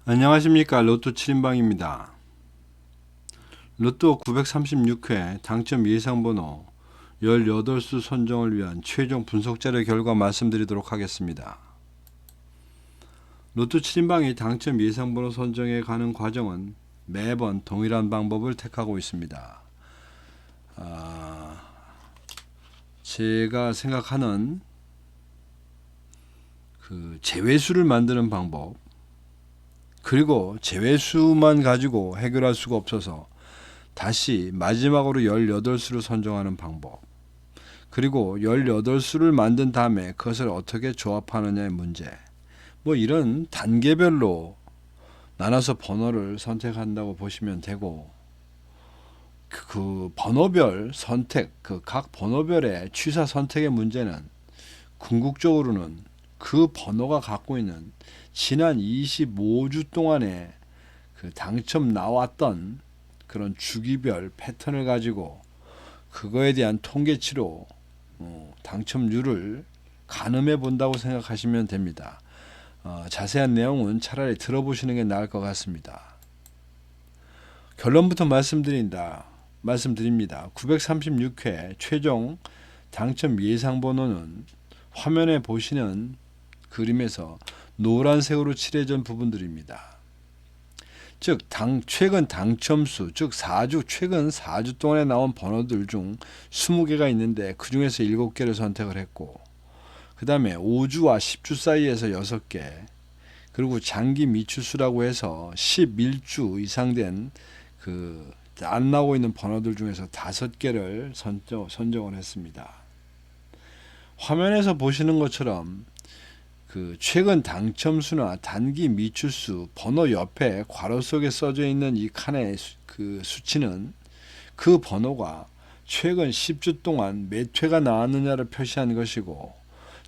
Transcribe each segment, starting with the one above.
안녕하십니까. 로또 7인방입니다. 로또 936회 당첨 예상번호 18수 선정을 위한 최종 분석자료 결과 말씀드리도록 하겠습니다. 로또 7인방이 당첨 예상번호 선정에 가는 과정은 매번 동일한 방법을 택하고 있습니다. 제가 생각하는 그 제외수를 만드는 방법, 그리고 제외수만 가지고 해결할 수가 없어서 다시 마지막으로 18수를 선정하는 방법, 그리고 18수를 만든 다음에 그것을 어떻게 조합하느냐의 문제, 이런 단계별로 나눠서 번호를 선택한다고 보시면 되고, 그 번호별 선택, 그 각 번호별의 취사 선택의 문제는 궁극적으로는 그 번호가 갖고 있는 지난 25주 동안에 그 당첨 나왔던 그런 주기별 패턴을 가지고 그거에 대한 통계치로 당첨률을 가늠해 본다고 생각하시면 됩니다. 자세한 내용은 차라리 들어보시는 게 나을 것 같습니다. 결론부터 말씀드립니다. 936회 최종 당첨 예상 번호는 화면에 보시는 그림에서 노란색으로 칠해진 부분들입니다. 즉 최근 당첨수, 즉 최근 4주 동안에 나온 번호들 중 20개가 있는데 그 중에서 7개를 선택을 했고, 그 다음에 5주와 10주 사이에서 6개, 그리고 장기 미추수라고 해서 11주 이상 된 안 나오고 있는 번호들 중에서 5개를 선정을 했습니다. 화면에서 보시는 것처럼 그 최근 당첨수나 단기 미추수 번호 옆에 괄호 속에 써져 있는 이 칸의 그 수치는 그 번호가 최근 10주 동안 몇 회가 나왔느냐를 표시한 것이고,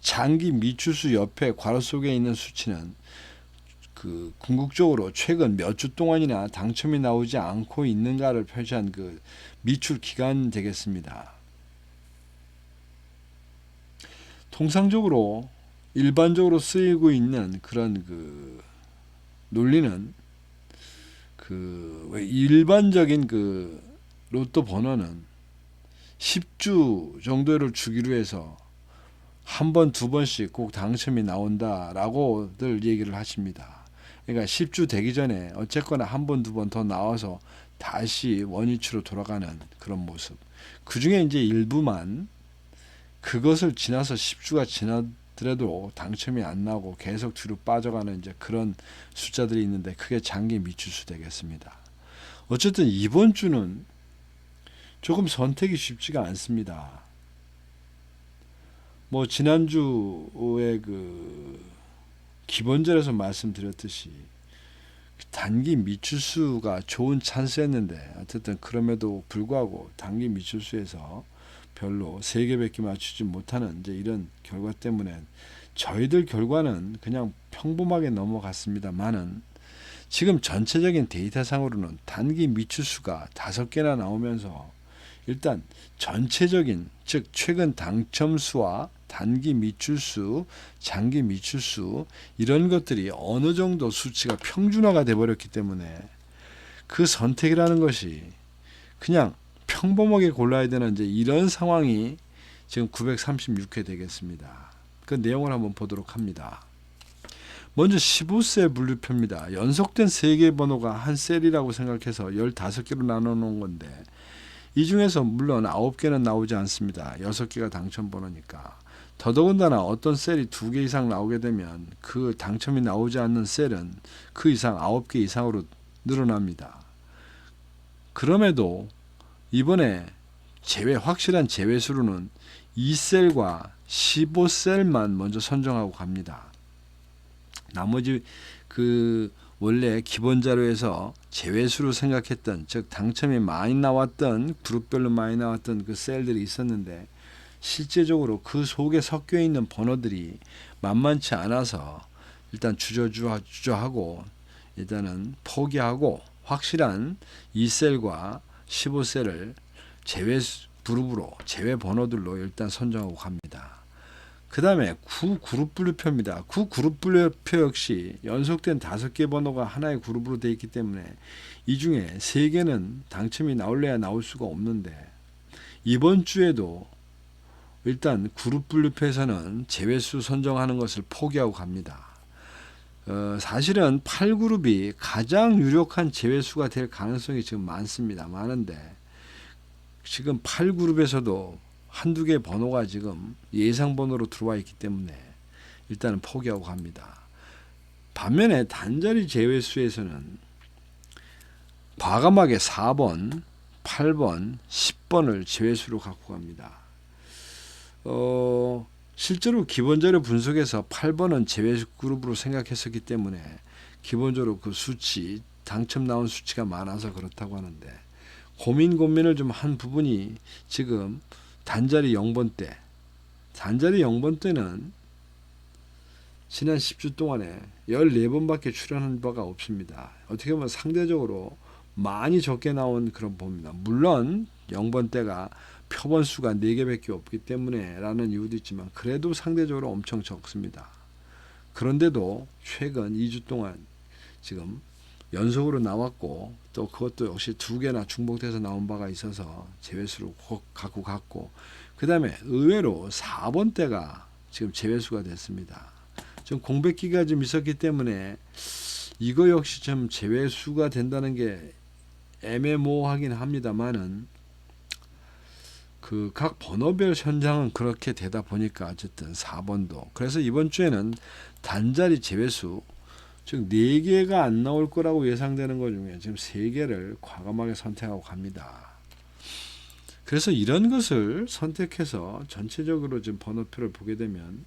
장기 미추수 옆에 괄호 속에 있는 수치는 그 궁극적으로 최근 몇 주 동안이나 당첨이 나오지 않고 있는가를 표시한 그 미출 기간 되겠습니다. 통상적으로 일반적으로 쓰이고 있는 그런 그 논리는 일반적인 그 로또 번호는 10주 정도를 주기로 해서 한 번, 두 번씩 꼭 당첨이 나온다라고들 얘기를 하십니다. 그러니까 10주 되기 전에 어쨌거나 한 번, 두 번 더 나와서 다시 원위치로 돌아가는 그런 모습. 그 중에 이제 일부만 그것을 지나서 10주가 지나더라도 당첨이 안 나고 계속 뒤로 빠져가는 이제 그런 숫자들이 있는데, 그게 장기 미추수 되겠습니다. 어쨌든 이번 주는 조금 선택이 쉽지가 않습니다. 지난주에 그 기본절에서 말씀드렸듯이 단기 미추수가 좋은 찬스였는데, 어쨌든 그럼에도 불구하고 단기 미추수에서 별로 3개밖에 맞추지 못하는 이제 이런 결과 때문에 저희들 결과는 그냥 평범하게 넘어갔습니다만은, 지금 전체적인 데이터상으로는 단기 미추수가 5개나 나오면서 일단 전체적인, 즉 최근 당첨수와 단기 미추수, 장기 미추수, 이런 것들이 어느 정도 수치가 평준화가 되어버렸기 때문에 그 선택이라는 것이 그냥 평범하게 골라야 되는 이제 이런 상황이 지금 936회 되겠습니다. 그 내용을 한번 보도록 합니다. 먼저 15셀 분류표입니다. 연속된 3개의 번호가 한 셀이라고 생각해서 15개로 나눠 놓은 건데, 이 중에서 물론 9개는 나오지 않습니다. 6개가 당첨 번호니까. 더더군다나 어떤 셀이 2개 이상 나오게 되면 그 당첨이 나오지 않는 셀은 그 이상 9개 이상으로 늘어납니다. 그럼에도 이번에 확실한 제외수로는 2셀과 15셀만 먼저 선정하고 갑니다. 나머지 원래 기본 자료에서 제외수로 생각했던, 즉 당첨이 많이 나왔던, 그룹별로 많이 나왔던 그 셀들이 있었는데, 실제적으로 그 속에 섞여 있는 번호들이 만만치 않아서 일단 주저하고 일단은 포기하고 확실한 2셀과 15셀을 제외 그룹으로, 제외 번호들로 일단 선정하고 갑니다. 그 다음에 9 그룹 분류표입니다. 9 그룹 분류표 역시 연속된 5개 번호가 하나의 그룹으로 되어 있기 때문에 이 중에 3개는 당첨이 나올래야 나올 수가 없는데, 이번 주에도 일단 그룹 분류표에서는 제외수 선정하는 것을 포기하고 갑니다. 사실은 8그룹이 가장 유력한 제외수가 될 가능성이 지금 많은데 지금 8그룹에서도 한두 개 번호가 지금 예상 번호로 들어와 있기 때문에 일단은 포기하고 갑니다. 반면에 단자리 제외수에서는 과감하게 4번, 8번, 10번을 제외수로 갖고 갑니다. 실제로 기본자료 분석에서 8번은 제외 그룹으로 생각했었기 때문에 기본적으로 그 수치, 당첨 나온 수치가 많아서 그렇다고 하는데, 고민을 좀 한 부분이 지금 단자리 0번 때는 지난 10주 동안에 14번밖에 출연한 바가 없습니다. 어떻게 보면 상대적으로 많이 적게 나온 그런 봅니다. 물론 0번 때가 표본 수가 4개밖에 없기 때문에 라는 이유도 있지만 그래도 상대적으로 엄청 적습니다. 그런데도 최근 2주 동안 지금 연속으로 나왔고, 또 그것도 역시 2개나 중복돼서 나온 바가 있어서 제외수로 갖고 갔고, 그 다음에 의외로 4번 때가 지금 제외수가 됐습니다. 좀 공백기가 좀 있었기 때문에 이거 역시 좀 제외수가 된다는 게 애매모호하긴 합니다만은 그 각 번호별 현장은 그렇게 되다 보니까 어쨌든 4번도, 그래서 이번 주에는 단자리 제외수, 즉 4개가 안 나올 거라고 예상되는 것 중에 지금 3개를 과감하게 선택하고 갑니다. 그래서 이런 것을 선택해서 전체적으로 지금 번호표를 보게 되면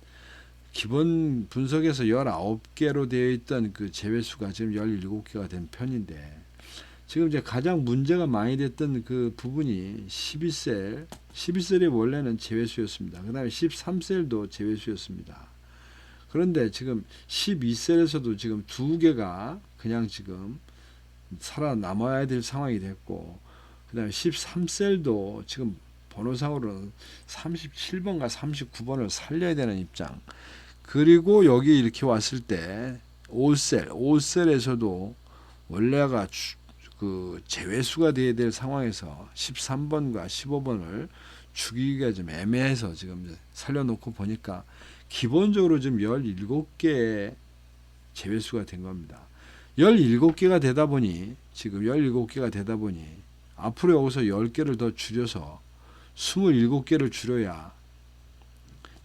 기본 분석에서 19개로 되어 있던 그 제외수가 지금 17개가 된 편인데, 지금 이제 가장 문제가 많이 됐던 그 부분이 12셀이 원래는 제외수였습니다. 그 다음에 13셀도 제외수였습니다. 그런데 지금 12셀에서도 지금 2개가 그냥 지금 살아남아야 될 상황이 됐고, 그 다음에 13셀도 지금 번호상으로는 37번과 39번을 살려야 되는 입장. 그리고 여기 이렇게 왔을 때 5셀에서도 원래가 그 제외수가 돼야 될 상황에서 13번과 15번을 죽이기가 좀 애매해서 지금 살려놓고 보니까 기본적으로 지금 17개의 제외수가 된 겁니다. 17개가 되다 보니 앞으로 여기서 10개를 더 줄여서 27개를 줄여야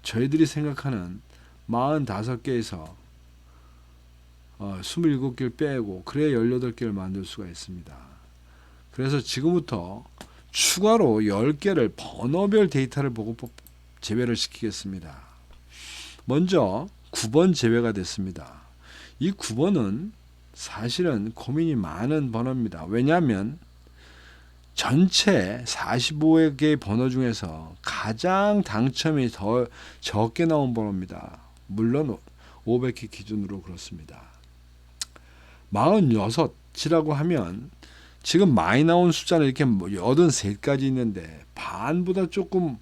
저희들이 생각하는 45개에서 27개를 빼고 그래야 18개를 만들 수가 있습니다. 그래서 지금부터 추가로 10개를 번호별 데이터를 보고 제외를 시키겠습니다. 먼저 9번 제외가 됐습니다. 이 9번은 사실은 고민이 많은 번호입니다. 왜냐하면 전체 45개의 번호 중에서 가장 당첨이 더 적게 나온 번호입니다. 물론 500개 기준으로 그렇습니다. 46이라고 하면 지금 많이 나온 숫자는 이렇게 83가지 있는데 반보다 조금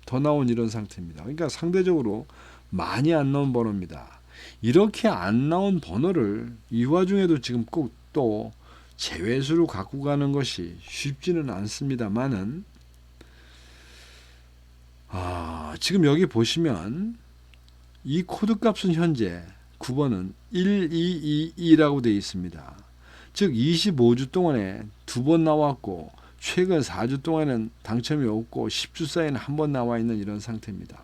더 나온 이런 상태입니다. 그러니까 상대적으로 많이 안 나온 번호입니다. 이렇게 안 나온 번호를 이 와중에도 지금 꼭 또 제외수로 갖고 가는 것이 쉽지는 않습니다만은, 지금 여기 보시면 이 코드 값은 현재 9번은 1222라고 되어 있습니다. 즉 25주 동안에 2번 나왔고 최근 4주 동안에는 당첨이 없고 10주 사이에는 한 번 나와 있는 이런 상태입니다.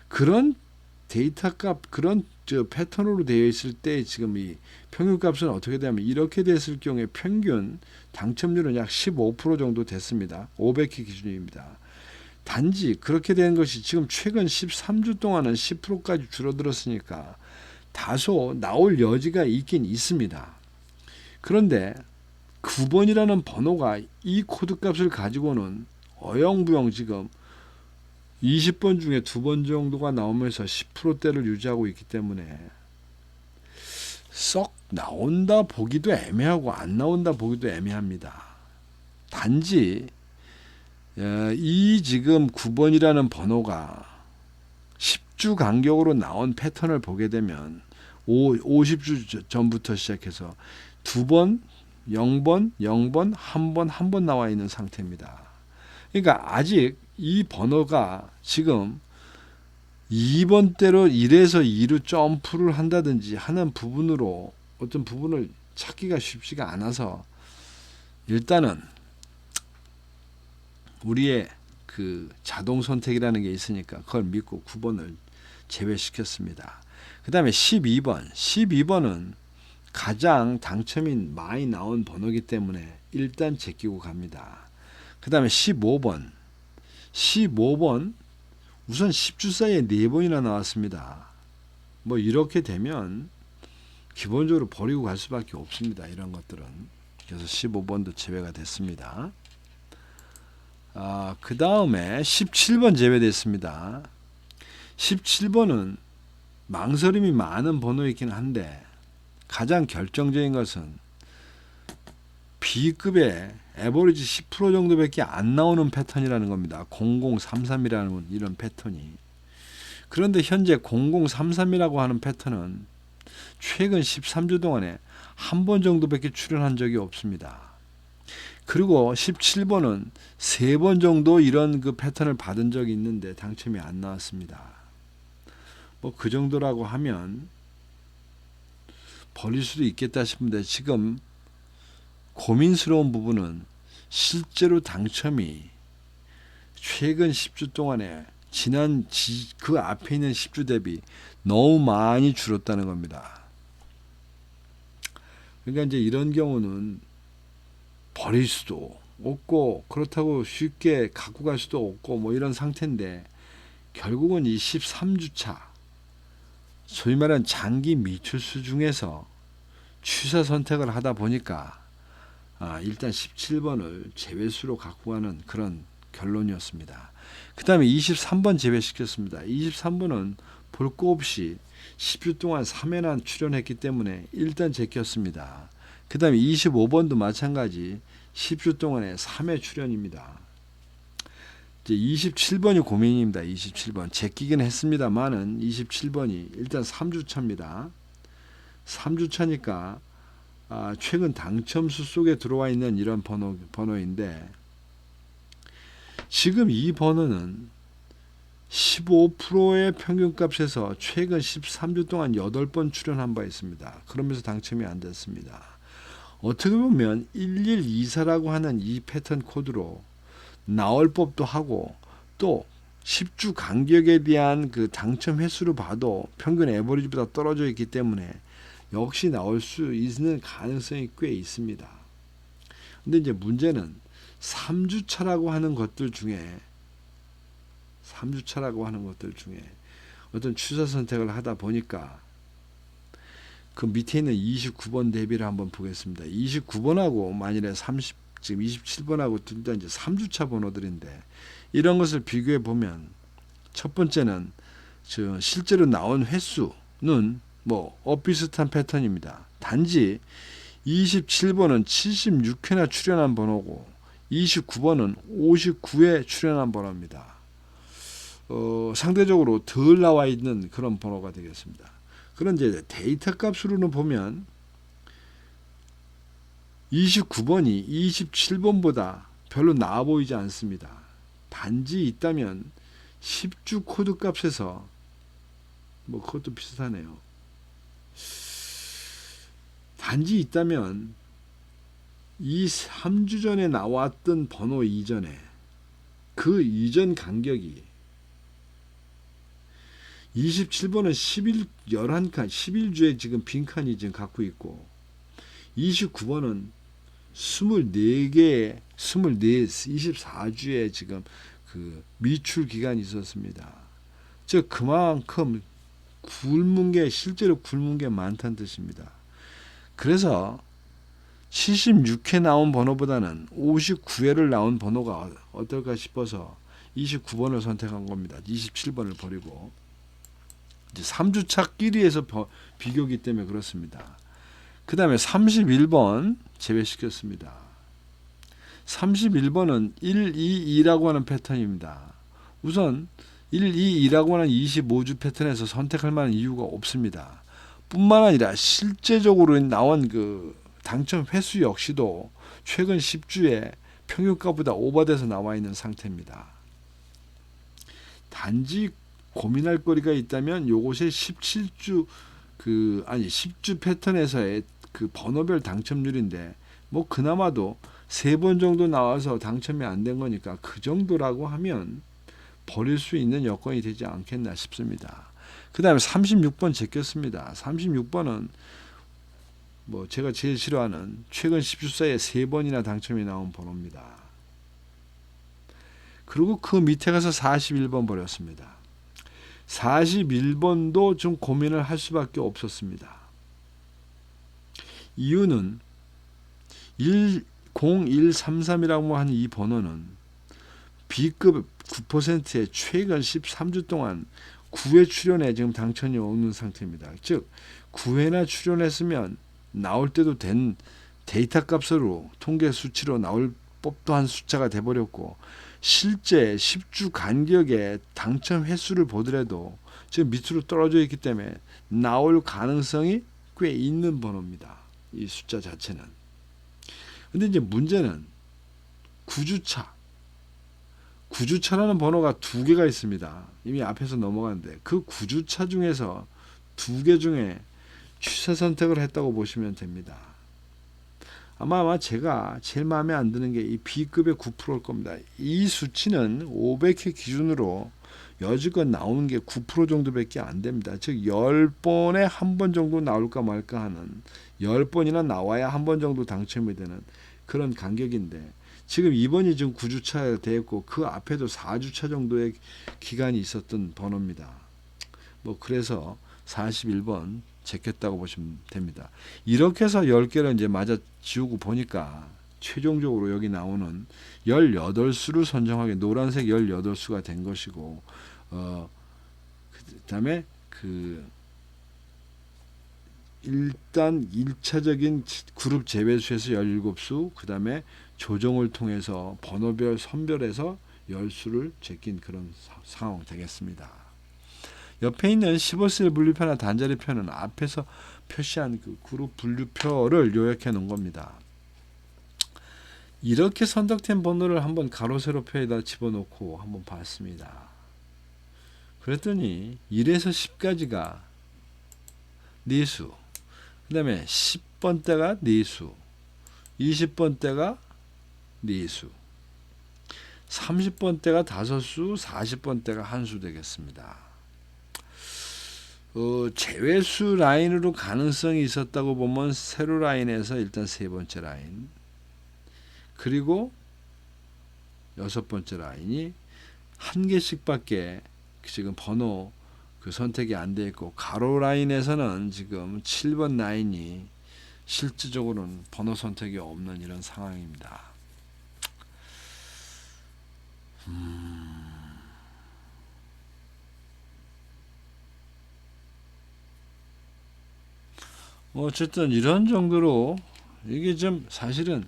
그런 데이터 값, 그런 패턴으로 되어 있을 때 지금 이 평균 값은 어떻게 되냐면 이렇게 됐을 경우에 평균 당첨률은 약 15% 정도 됐습니다. 500회 기준입니다. 단지 그렇게 된 것이 지금 최근 13주 동안은 10%까지 줄어들었으니까 다소 나올 여지가 있긴 있습니다. 그런데 9번이라는 번호가 이 코드 값을 가지고는 어영부영 지금 20번 중에 2번 정도가 나오면서 10%대를 유지하고 있기 때문에 썩 나온다 보기도 애매하고 안 나온다 보기도 애매합니다. 단지 이 지금 9번이라는 번호가 10주 간격으로 나온 패턴을 보게 되면 50주 전부터 시작해서 2번, 0번, 0번, 1번, 1번 나와 있는 상태입니다. 그러니까 아직 이 번호가 지금 2번대로 1에서 2로 점프를 한다든지 하는 부분으로 어떤 부분을 찾기가 쉽지가 않아서 일단은 우리의 그 자동 선택이라는 게 있으니까 그걸 믿고 9번을 제외시켰습니다. 그 다음에 12번은 가장 당첨이 많이 나온 번호이기 때문에 일단 제끼고 갑니다. 그 다음에 15번 우선 10주 사이에 4번이나 나왔습니다. 뭐 이렇게 되면 기본적으로 버리고 갈 수밖에 없습니다. 이런 것들은. 그래서 15번도 제외가 됐습니다. 그 다음에 17번 제외됐습니다. 17번은 망설임이 많은 번호이긴 한데 가장 결정적인 것은 B급의 에버리지 10% 정도밖에 안 나오는 패턴이라는 겁니다. 0033이라는 이런 패턴이. 그런데 현재 0033이라고 하는 패턴은 최근 13주 동안에 한 번 정도밖에 출현한 적이 없습니다. 그리고 17번은 3번 정도 이런 그 패턴을 받은 적이 있는데 당첨이 안 나왔습니다. 뭐 그 정도라고 하면 버릴 수도 있겠다 싶은데 지금 고민스러운 부분은 실제로 당첨이 최근 10주 동안에 지난 그 앞에 있는 10주 대비 너무 많이 줄었다는 겁니다. 그러니까 이제 이런 경우는 버릴 수도 없고 그렇다고 쉽게 갖고 갈 수도 없고 뭐 이런 상태인데 결국은 이 13주차 소위 말하는 장기 미추수 중에서 취사 선택을 하다 보니까 일단 17번을 제외수로 갖고 가는 그런 결론이었습니다. 그 다음에 23번 제외시켰습니다. 23번은 볼 거 없이 10주 동안 3회나 출연했기 때문에 일단 제꼈습니다. 그 다음에 25번도 마찬가지 10주 동안에 3회 출연입니다. 이제 27번이 고민입니다. 27번 제끼긴 했습니다만은 27번이 일단 3주차입니다. 3주차니까 최근 당첨수 속에 들어와 있는 이런 번호인데 지금 이 번호는 15%의 평균값에서 최근 13주 동안 8번 출연한 바 있습니다. 그러면서 당첨이 안 됐습니다. 어떻게 보면 1124라고 하는 이 패턴 코드로 나올 법도 하고 또 10주 간격에 대한 그 당첨 횟수로 봐도 평균 에버리지보다 떨어져 있기 때문에 역시 나올 수 있는 가능성이 꽤 있습니다. 근데 이제 문제는 3주차라고 하는 것들 중에 어떤 취사 선택을 하다 보니까 그 밑에 있는 29번 대비를 한번 보겠습니다. 29번하고 만일에 지금 27번하고 둘 다 이제 3주차 번호들인데 이런 것을 비교해 보면 첫 번째는 실제로 나온 횟수는 뭐 비슷한 패턴입니다. 단지 27번은 76회나 출연한 번호고 29번은 59회 출연한 번호입니다. 상대적으로 덜 나와 있는 그런 번호가 되겠습니다. 그런데 데이터 값으로는 보면 29번이 27번보다 별로 나아 보이지 않습니다. 단지 있다면 10주 코드 값에서 뭐 그것도 비슷하네요. 단지 있다면 이 3주 전에 나왔던 번호 이전에 그 이전 간격이 27번은 11칸 11주에 지금 빈칸이 지금 갖고 있고 29번은 24개 24주에 지금 그 미출 기간이 있었습니다. 즉 그만큼 실제로 굶은 게 많다는 뜻입니다. 그래서 76회 나온 번호보다는 59회를 나온 번호가 어떨까 싶어서 29번을 선택한 겁니다. 27번을 버리고 이제 3주차 끼리에서 비교기 때문에 그렇습니다. 그 다음에 31번 제외시켰습니다. 31번은 122라고 하는 패턴입니다. 우선 1, 2, 2라고 하는 25주 패턴에서 선택할 만한 이유가 없습니다. 뿐만 아니라 실제적으로 나온 그 당첨 횟수 역시도 최근 10주에 평균가보다 오버돼서 나와 있는 상태입니다. 단지 고민할 거리가 있다면 요것의 17주 10주 패턴에서의 그 번호별 당첨률인데 뭐 그나마도 3번 정도 나와서 당첨이 안 된 거니까 그 정도라고 하면 버릴 수 있는 여건이 되지 않겠나 싶습니다. 그 다음에 36번 제꼈습니다. 36번은 뭐 제가 제일 싫어하는 최근 10주 사이에 3번이나 당첨이 나온 번호입니다. 그리고 그 밑에 가서 41번 버렸습니다. 41번도 좀 고민을 할 수밖에 없었습니다. 이유는 10133이라고 하는 이 번호는 B급 9%의 최근 13주 동안 9회 출연에 지금 당첨이 없는 상태입니다. 즉 9회나 출연했으면 나올 때도 된 데이터 값으로 통계 수치로 나올 법도 한 숫자가 돼버렸고 실제 10주 간격의 당첨 횟수를 보더라도 지금 밑으로 떨어져 있기 때문에 나올 가능성이 꽤 있는 번호입니다. 이 숫자 자체는. 근데 이제 문제는 9주차라는 번호가 2개가 있습니다. 이미 앞에서 넘어갔는데 그 9주차 중에서 2개 중에 취사 선택을 했다고 보시면 됩니다. 아마 제가 제일 마음에 안 드는 게 이 B급의 9%일 겁니다. 이 수치는 500회 기준으로 여지껏 나오는 게 9% 정도밖에 안 됩니다. 즉 10번에 한 번 정도 나올까 말까 하는 10번이나 나와야 한 번 정도 당첨이 되는 그런 간격인데 지금 2번이 지금 9주차 되었고 그 앞에도 4주차 정도의 기간이 있었던 번호입니다. 뭐 그래서 41번 제꼈다고 보시면 됩니다. 이렇게 해서 10개를 이제 맞아 지우고 보니까 최종적으로 여기 나오는 18수를 선정하게 노란색 18수가 된 것이고 그다음에 일단 1차적인 그룹 제외수에서 17수 그다음에 조정을 통해서 번호별 선별해서 10수를 제낀 그런 상황 되겠습니다. 옆에 있는 15셀 분류표나 단자리표는 앞에서 표시한 그 그룹 분류표를 요약해 놓은 겁니다. 이렇게 선택된 번호를 한번 가로 세로표에다 집어넣고 한번 봤습니다. 그랬더니 1에서 10까지가 4수, 그 다음에 10번대가 4수, 20번대가 4수, 30번대가 5수, 40번대가 1수 되겠습니다. 제외수 라인으로 가능성이 있었다고 보면 세로 라인에서 일단 3번째 라인 그리고 6번째 라인이 한 개씩밖에 지금 번호 그 선택이 안 되어 있고 가로 라인에서는 지금 7번 라인이 실질적으로는 번호 선택이 없는 이런 상황입니다. 어쨌든 이런 정도로 이게 좀 사실은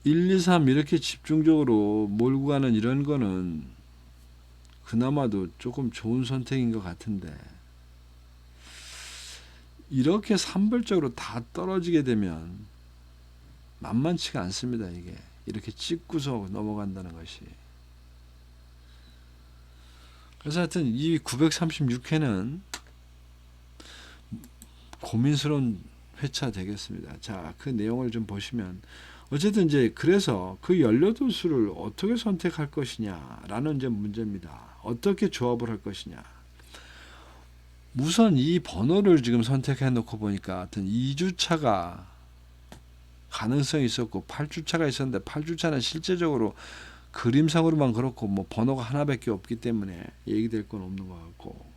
1, 2, 3 이렇게 집중적으로 몰고 가는 이런 거는 그나마도 조금 좋은 선택인 것 같은데 이렇게 산별적으로 다 떨어지게 되면 만만치가 않습니다. 이게 이렇게 찍고서 넘어간다는 것이. 그래서 하여튼 이 936회는 고민스러운 회차 되겠습니다. 자, 그 내용을 좀 보시면 어쨌든 이제 그래서 그 18수를 어떻게 선택할 것이냐라는 이제 문제입니다. 어떻게 조합을 할 것이냐. 우선 이 번호를 지금 선택해 놓고 보니까 하여튼 2주차가 가능성이 있었고 8주차가 있었는데 8주차는 실제적으로 그림상으로만 그렇고 뭐 번호가 하나밖에 없기 때문에 얘기될 건 없는 것 같고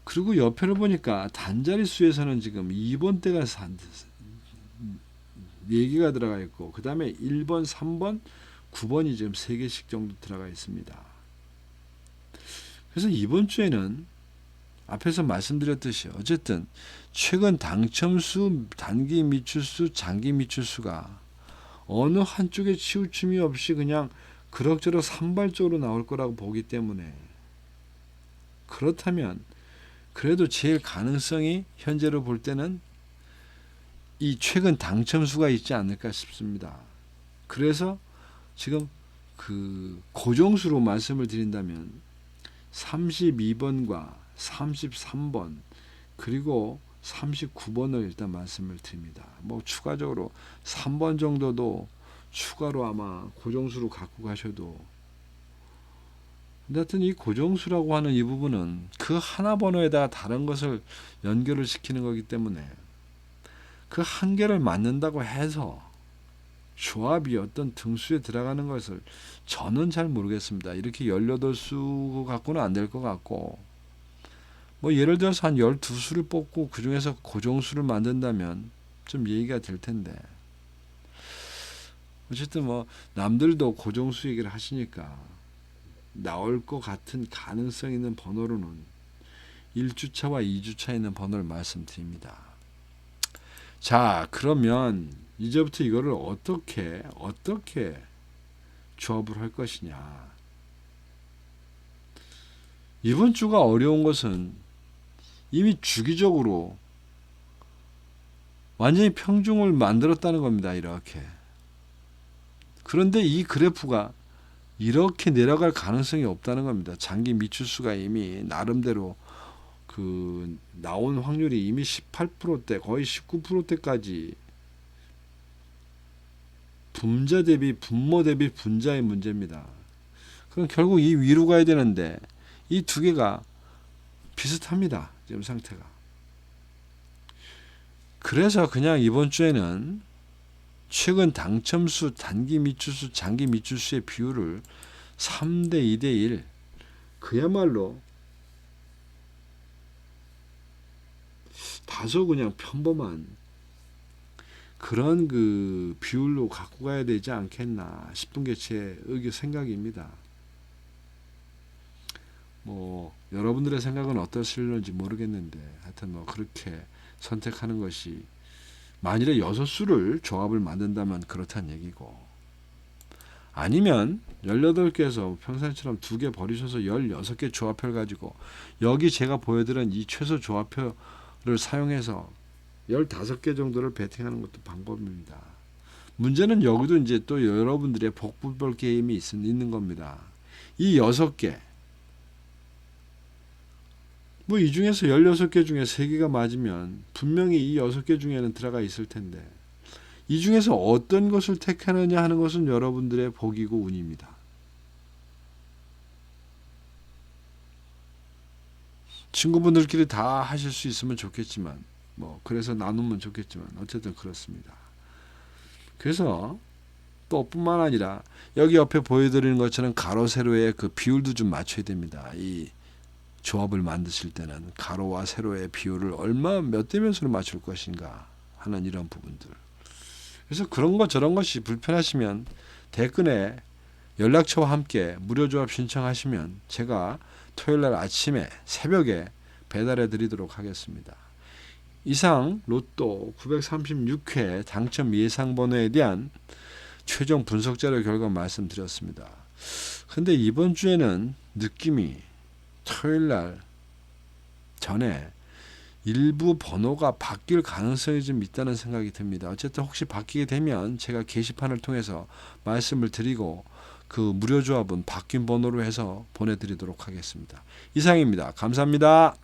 그리고 옆에를 보니까 단자리 수에서는 지금 2번 대가 4개가 들어가 있고 그 다음에 1번, 3번, 9번이 지금 3개씩 정도 들어가 있습니다. 그래서 이번 주에는 앞에서 말씀드렸듯이 어쨌든 최근 당첨수, 단기 미출수, 장기 미출수가 어느 한쪽에 치우침이 없이 그냥 그럭저럭 산발적으로 나올 거라고 보기 때문에, 그렇다면 그래도 제일 가능성이 현재로 볼 때는 이 최근 당첨수가 있지 않을까 싶습니다. 그래서 지금 그 고정수로 말씀을 드린다면 32번과 33번 그리고 39번을 일단 말씀을 드립니다. 뭐 추가적으로 3번 정도도 추가로 아마 고정수로 갖고 가셔도, 근데 하여튼 이 고정수라고 하는 이 부분은 그 하나 번호에다가 다른 것을 연결을 시키는 거기 때문에 그 한 개를 맞는다고 해서 조합이 어떤 등수에 들어가는 것을 저는 잘 모르겠습니다. 이렇게 18수 갖고는 안 될 것 같고, 뭐 예를 들어서 한 12수를 뽑고 그 중에서 고정수를 만든다면 좀 얘기가 될 텐데, 어쨌든 뭐 남들도 고정수 얘기를 하시니까 나올 것 같은 가능성 있는 번호로는 1주차와 2주차 있는 번호를 말씀드립니다. 자, 그러면 이제부터 이거를 어떻게 조합을 할 것이냐. 이번 주가 어려운 것은 이미 주기적으로 완전히 평중을 만들었다는 겁니다. 이렇게. 그런데 이 그래프가 이렇게 내려갈 가능성이 없다는 겁니다. 장기 미추수가 이미 나름대로 그 나온 확률이 이미 18%대 거의 19%대까지 분자 대비 분모 대비 분자의 문제입니다. 그럼 결국 이 위로 가야 되는데 이 두 개가 비슷합니다. 지금 상태가. 그래서 그냥 이번 주에는 최근 당첨수, 단기 미추수, 장기 미추수의 비율을 3대 2대 1, 그야말로 다소 그냥 평범한 그런 그 비율로 갖고 가야 되지 않겠나 싶은 게 제 생각입니다. 뭐 여러분들의 생각은 어떠실런지 모르겠는데 하여튼 뭐 그렇게 선택하는 것이, 만일에 6수를 조합을 만든다면 그렇다는 얘기고, 아니면 18개에서 평상시처럼 2개 버리셔서 16개 조합표를 가지고 여기 제가 보여드린 이 최소 조합표를 사용해서 15개 정도를 배팅하는 것도 방법입니다. 문제는 여기도 이제 또 여러분들의 복불복 게임이 있는 겁니다. 이 6개, 뭐 이 중에서 16개 중에 3개가 맞으면 분명히 이 6개 중에는 들어가 있을 텐데, 이 중에서 어떤 것을 택하느냐 하는 것은 여러분들의 복이고 운입니다. 친구분들끼리 다 하실 수 있으면 좋겠지만, 뭐 그래서 나누면 좋겠지만 어쨌든 그렇습니다. 그래서 또 뿐만 아니라 여기 옆에 보여드리는 것처럼 가로 세로의 그 비율도 좀 맞춰야 됩니다. 이 조합을 만드실 때는 가로와 세로의 비율을 얼마 몇 대 몇으로 맞출 것인가 하는 이런 부분들. 그래서 그런 것 저런 것이 불편하시면 댓글에 연락처와 함께 무료 조합 신청하시면 제가 토요일날 아침에 새벽에 배달해 드리도록 하겠습니다. 이상 로또 936회 당첨 예상 번호에 대한 최종 분석 자료 결과 말씀드렸습니다. 근데 이번 주에는 느낌이 토요일날 전에 일부 번호가 바뀔 가능성이 좀 있다는 생각이 듭니다. 어쨌든 혹시 바뀌게 되면 제가 게시판을 통해서 말씀을 드리고 그 무료 조합은 바뀐 번호로 해서 보내드리도록 하겠습니다. 이상입니다. 감사합니다.